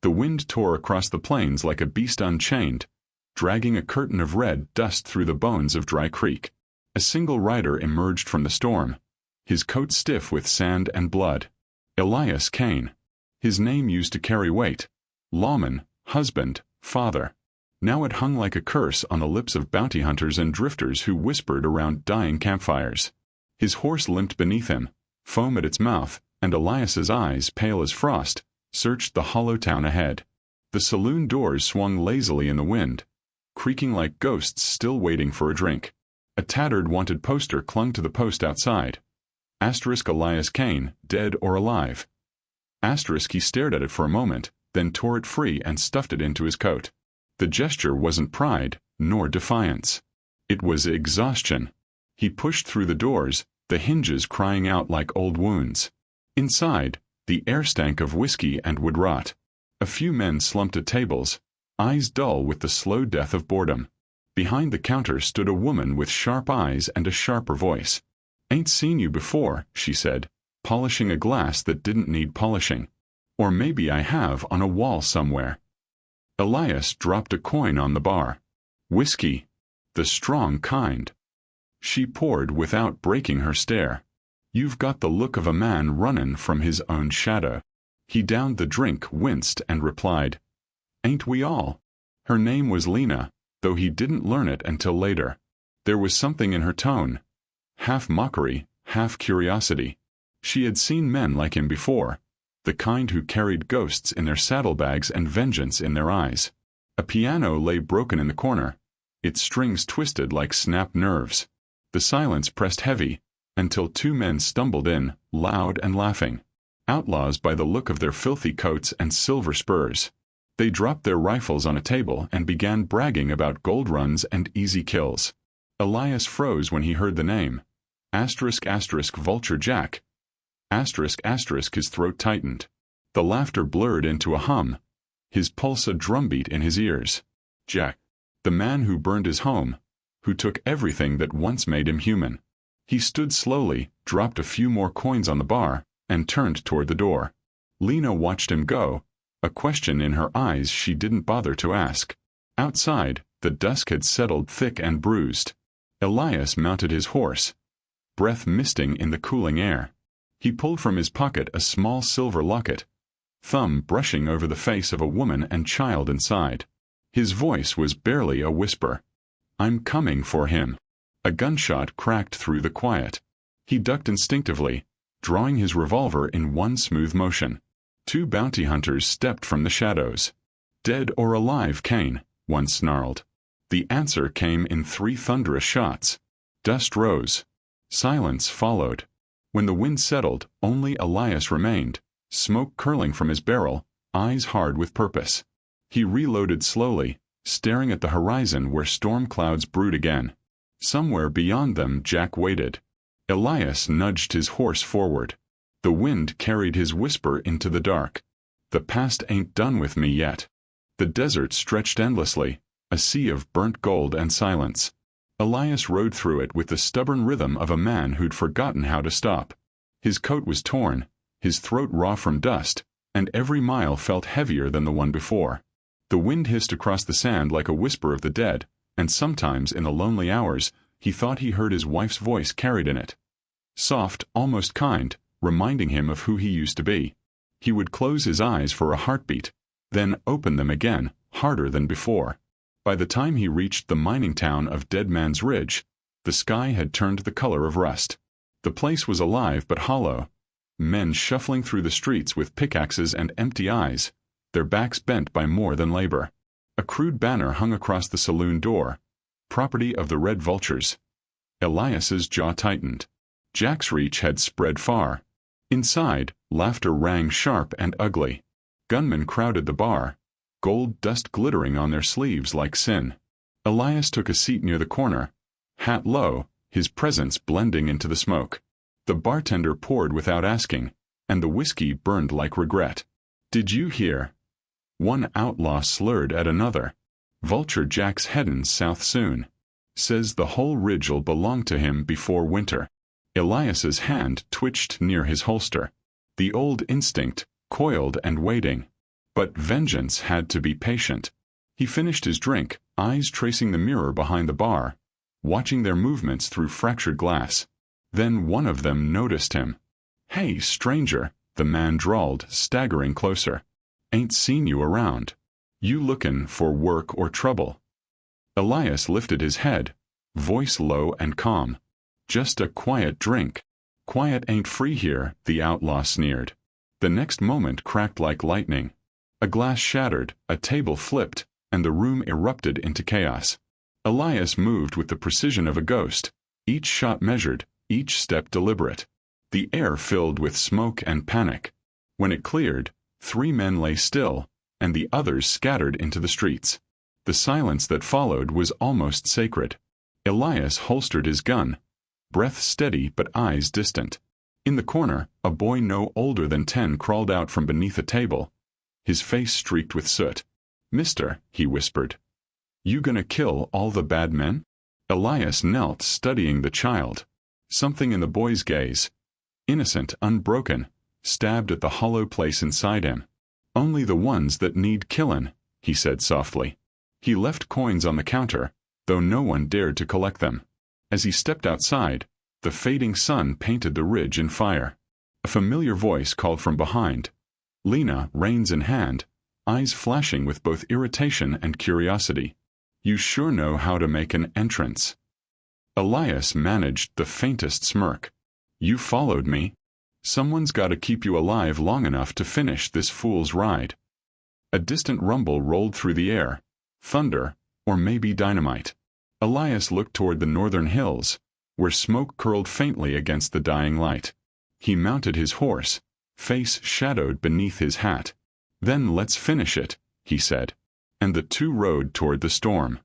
The wind tore across the plains like a beast unchained, dragging a curtain of red dust through the bones of Dry Creek. A single rider emerged from the storm, his coat stiff with sand and blood. Elias Kane. His name used to carry weight. Lawman, husband, father. Now it hung like a curse on the lips of bounty hunters and drifters who whispered around dying campfires. His horse limped beneath him, foam at its mouth, and Elias's eyes, pale as frost, searched the hollow town ahead. The saloon doors swung lazily in the wind, creaking like ghosts still waiting for a drink. A tattered wanted poster clung to the post outside. Asterisk Elias Kane, dead or alive. Asterisk he stared at it for a moment, then tore it free and stuffed it into his coat. The gesture wasn't pride, nor defiance. It was exhaustion. He pushed through the doors, the hinges crying out like old wounds. Inside, the air stank of whiskey and wood rot. A few men slumped at tables, eyes dull with the slow death of boredom. Behind the counter stood a woman with sharp eyes and a sharper voice. "Ain't seen you before," she said, polishing a glass that didn't need polishing. "Or maybe I have on a wall somewhere." Elias dropped a coin on the bar. "Whiskey. The strong kind." She poured without breaking her stare. "You've got the look of a man runnin' from his own shadow." He downed the drink, winced, and replied, "Ain't we all?" Her name was Lena, though he didn't learn it until later. There was something in her tone, half mockery, half curiosity. She had seen men like him before, the kind who carried ghosts in their saddlebags and vengeance in their eyes. A piano lay broken in the corner, its strings twisted like snapped nerves. The silence pressed heavy, until two men stumbled in, loud and laughing. Outlaws by the look of their filthy coats and silver spurs. They dropped their rifles on a table and began bragging about gold runs and easy kills. Elias froze when he heard the name. Asterisk asterisk Vulture Jack. Asterisk asterisk his throat tightened. The laughter blurred into a hum, his pulse a drumbeat in his ears. Jack. The man who burned his home, who took everything that once made him human. He stood slowly, dropped a few more coins on the bar, and turned toward the door. Lena watched him go, a question in her eyes she didn't bother to ask. Outside, the dusk had settled thick and bruised. Elias mounted his horse, breath misting in the cooling air. He pulled from his pocket a small silver locket, thumb brushing over the face of a woman and child inside. His voice was barely a whisper. "I'm coming for him." A gunshot cracked through the quiet. He ducked instinctively, drawing his revolver in one smooth motion. Two bounty hunters stepped from the shadows. "Dead or alive, Kane?" one snarled. The answer came in 3 thunderous shots. Dust rose. Silence followed. When the wind settled, only Elias remained, smoke curling from his barrel, eyes hard with purpose. He reloaded slowly, staring at the horizon where storm clouds brewed again. Somewhere beyond them Jack waited. Elias nudged his horse forward. The wind carried his whisper into the dark. "The past ain't done with me yet." The desert stretched endlessly, a sea of burnt gold and silence. Elias rode through it with the stubborn rhythm of a man who'd forgotten how to stop. His coat was torn, his throat raw from dust, and every mile felt heavier than the one before. The wind hissed across the sand like a whisper of the dead, and sometimes in the lonely hours he thought he heard his wife's voice carried in it. Soft, almost kind, reminding him of who he used to be. He would close his eyes for a heartbeat, then open them again, harder than before. By the time he reached the mining town of Dead Man's Ridge, the sky had turned the color of rust. The place was alive but hollow. Men shuffling through the streets with pickaxes and empty eyes, their backs bent by more than labor. A crude banner hung across the saloon door, property of the Red Vultures. Elias's jaw tightened. Jack's reach had spread far. Inside, laughter rang sharp and ugly. Gunmen crowded the bar, gold dust glittering on their sleeves like sin. Elias took a seat near the corner, hat low, his presence blending into the smoke. The bartender poured without asking, and the whiskey burned like regret. "Did you hear?" One outlaw slurred at another. "Vulture Jack's headin' south soon. Says the whole ridge'll belong to him before winter." Elias's hand twitched near his holster. The old instinct, coiled and waiting. But vengeance had to be patient. He finished his drink, eyes tracing the mirror behind the bar, watching their movements through fractured glass. Then one of them noticed him. "Hey, stranger," the man drawled, staggering closer. "Ain't seen you around. You lookin' for work or trouble?" Elias lifted his head, voice low and calm. "Just a quiet drink." "Quiet ain't free here," the outlaw sneered. The next moment cracked like lightning. A glass shattered, a table flipped, and the room erupted into chaos. Elias moved with the precision of a ghost, each shot measured, each step deliberate. The air filled with smoke and panic. When it cleared, 3 men lay still, and the others scattered into the streets. The silence that followed was almost sacred. Elias holstered his gun, breath steady but eyes distant. In the corner, a boy no older than 10 crawled out from beneath a table, his face streaked with soot. "Mister," he whispered, "you gonna kill all the bad men?" Elias knelt, studying the child. Something in the boy's gaze, innocent, unbroken, stabbed at the hollow place inside him. "Only the ones that need killin'," he said softly. He left coins on the counter, though no one dared to collect them. As he stepped outside, the fading sun painted the ridge in fire. A familiar voice called from behind. Lena, reins in hand, eyes flashing with both irritation and curiosity. "You sure know how to make an entrance." Elias managed the faintest smirk. "You followed me. Someone's got to keep you alive long enough to finish this fool's ride." A distant rumble rolled through the air. Thunder, or maybe dynamite. Elias looked toward the northern hills, where smoke curled faintly against the dying light. He mounted his horse, face shadowed beneath his hat. "Then let's finish it," he said. And the two rode toward the storm.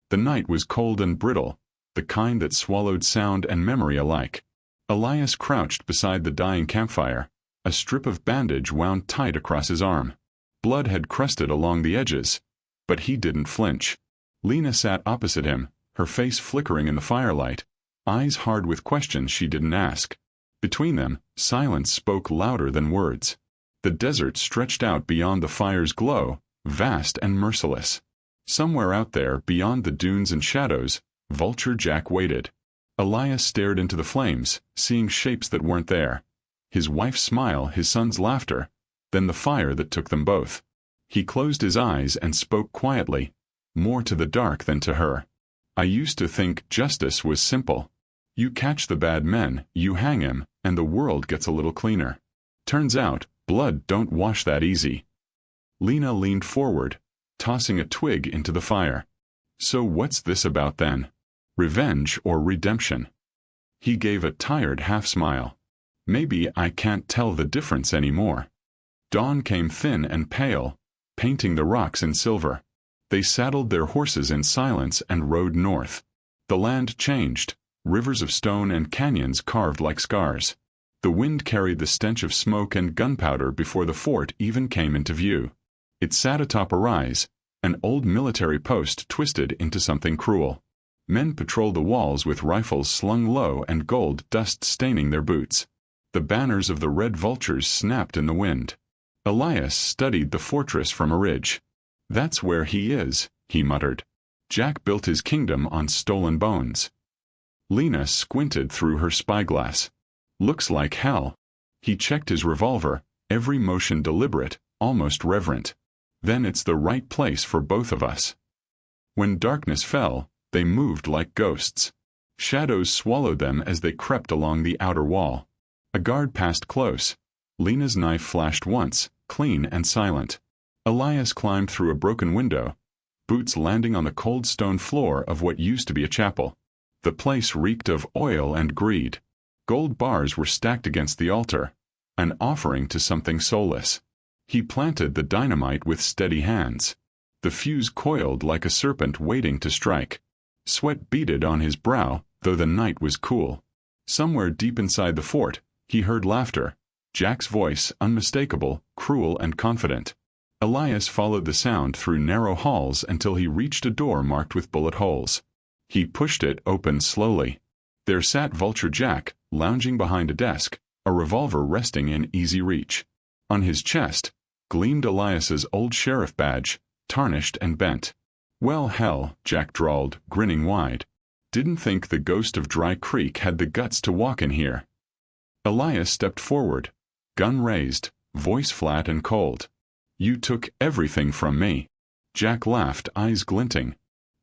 The night was cold and brittle, the kind that swallowed sound and memory alike. Elias crouched beside the dying campfire, a strip of bandage wound tight across his arm. Blood had crusted along the edges, but he didn't flinch. Lena sat opposite him, her face flickering in the firelight, eyes hard with questions she didn't ask. Between them, silence spoke louder than words. The desert stretched out beyond the fire's glow, vast and merciless. Somewhere out there, beyond the dunes and shadows, Vulture Jack waited. Elias stared into the flames, seeing shapes that weren't there. His wife's smile, his son's laughter, then the fire that took them both. He closed his eyes and spoke quietly, more to the dark than to her. "I used to think justice was simple. You catch the bad men, you hang him, and the world gets a little cleaner. Turns out, blood don't wash that easy." Lena leaned forward, tossing a twig into the fire. "So what's this about then? Revenge or redemption?" He gave a tired half-smile. "Maybe I can't tell the difference anymore." Dawn came thin and pale, painting the rocks in silver. They saddled their horses in silence and rode north. The land changed, rivers of stone and canyons carved like scars. The wind carried the stench of smoke and gunpowder before the fort even came into view. It sat atop a rise, an old military post twisted into something cruel. Men patrolled the walls with rifles slung low and gold dust staining their boots. The banners of the red vultures snapped in the wind. Elias studied the fortress from a ridge. "That's where he is," he muttered. "Jack built his kingdom on stolen bones." Lena squinted through her spyglass. "Looks like hell." He checked his revolver, every motion deliberate, almost reverent. "Then it's the right place for both of us." When darkness fell, they moved like ghosts. Shadows swallowed them as they crept along the outer wall. A guard passed close. Lena's knife flashed once, clean and silent. Elias climbed through a broken window, boots landing on the cold stone floor of what used to be a chapel. The place reeked of oil and greed. Gold bars were stacked against the altar, an offering to something soulless. He planted the dynamite with steady hands. The fuse coiled like a serpent waiting to strike. Sweat beaded on his brow, though the night was cool. Somewhere deep inside the fort, he heard laughter, Jack's voice unmistakable, cruel and confident. Elias followed the sound through narrow halls until he reached a door marked with bullet holes. He pushed it open slowly. There sat Vulture Jack, lounging behind a desk, a revolver resting in easy reach. On his chest, gleamed Elias's old sheriff badge, tarnished and bent. "Well, hell," Jack drawled, grinning wide. "Didn't think the ghost of Dry Creek had the guts to walk in here." Elias stepped forward, gun raised, voice flat and cold. "You took everything from me." Jack laughed, eyes glinting.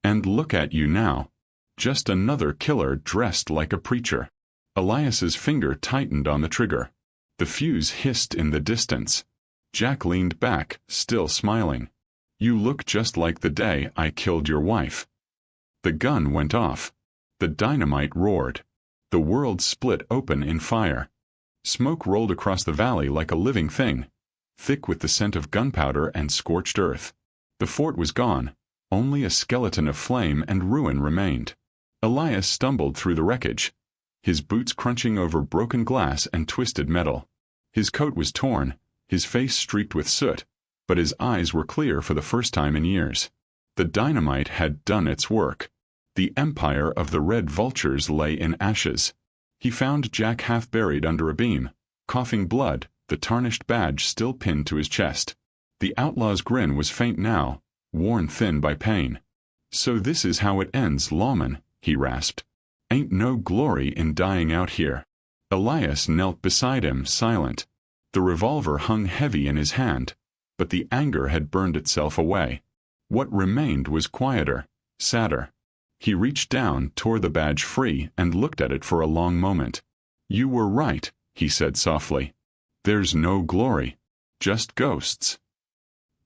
"And look at you now. Just another killer dressed like a preacher." Elias's finger tightened on the trigger. The fuse hissed in the distance. Jack leaned back, still smiling. "You look just like the day I killed your wife." The gun went off. The dynamite roared. The world split open in fire. Smoke rolled across the valley like a living thing, thick with the scent of gunpowder and scorched earth. The fort was gone. Only a skeleton of flame and ruin remained. Elias stumbled through the wreckage, his boots crunching over broken glass and twisted metal. His coat was torn, his face streaked with soot, but his eyes were clear for the first time in years. The dynamite had done its work. The empire of the red vultures lay in ashes. He found Jack half buried under a beam, coughing blood, the tarnished badge still pinned to his chest. The outlaw's grin was faint now, worn thin by pain. "So this is how it ends, lawman," he rasped. "Ain't no glory in dying out here." Elias knelt beside him, silent. The revolver hung heavy in his hand, but the anger had burned itself away. What remained was quieter, sadder. He reached down, tore the badge free, and looked at it for a long moment. "You were right," he said softly. "There's no glory. Just ghosts."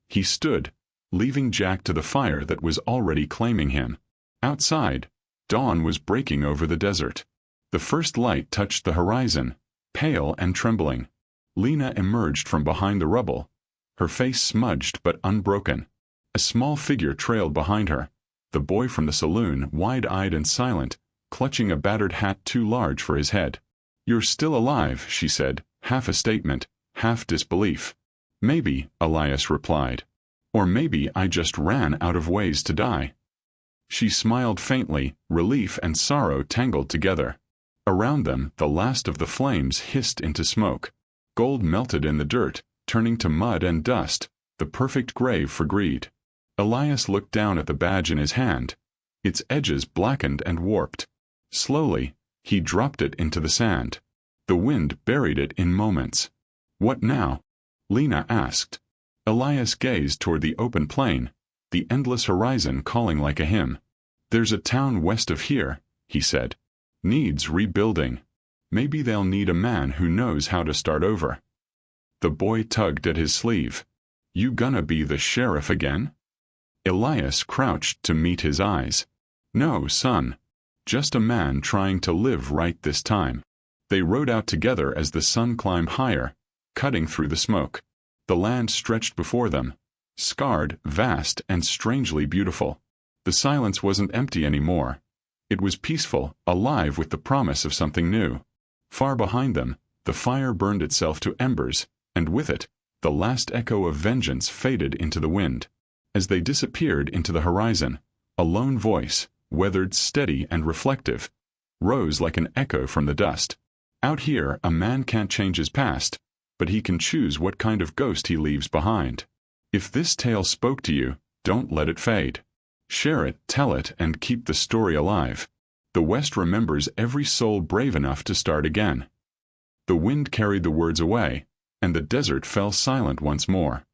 He stood, leaving Jack to the fire that was already claiming him. Outside, dawn was breaking over the desert. The first light touched the horizon, pale and trembling. Lena emerged from behind the rubble, her face smudged but unbroken. A small figure trailed behind her, the boy from the saloon, wide-eyed and silent, clutching a battered hat too large for his head. "You're still alive," she said, half a statement, half disbelief. "Maybe," Elias replied. "Or maybe I just ran out of ways to die." She smiled faintly, relief and sorrow tangled together. Around them, the last of the flames hissed into smoke. Gold melted in the dirt, turning to mud and dust, the perfect grave for greed. Elias looked down at the badge in his hand, its edges blackened and warped. Slowly, he dropped it into the sand. The wind buried it in moments. "What now?" Lena asked. Elias gazed toward the open plain, the endless horizon calling like a hymn. "There's a town west of here," he said. "Needs rebuilding. Maybe they'll need a man who knows how to start over." The boy tugged at his sleeve. "You gonna be the sheriff again?" Elias crouched to meet his eyes. "No, son. Just a man trying to live right this time." They rode out together as the sun climbed higher, cutting through the smoke. The land stretched before them, scarred, vast, and strangely beautiful. The silence wasn't empty anymore. It was peaceful, alive with the promise of something new. Far behind them, the fire burned itself to embers, and with it, the last echo of vengeance faded into the wind. As they disappeared into the horizon, a lone voice, weathered, steady, and reflective, rose like an echo from the dust. "Out here, a man can't change his past, but he can choose what kind of ghost he leaves behind. If this tale spoke to you, don't let it fade. Share it, tell it, and keep the story alive. The West remembers every soul brave enough to start again." The wind carried the words away, and the desert fell silent once more.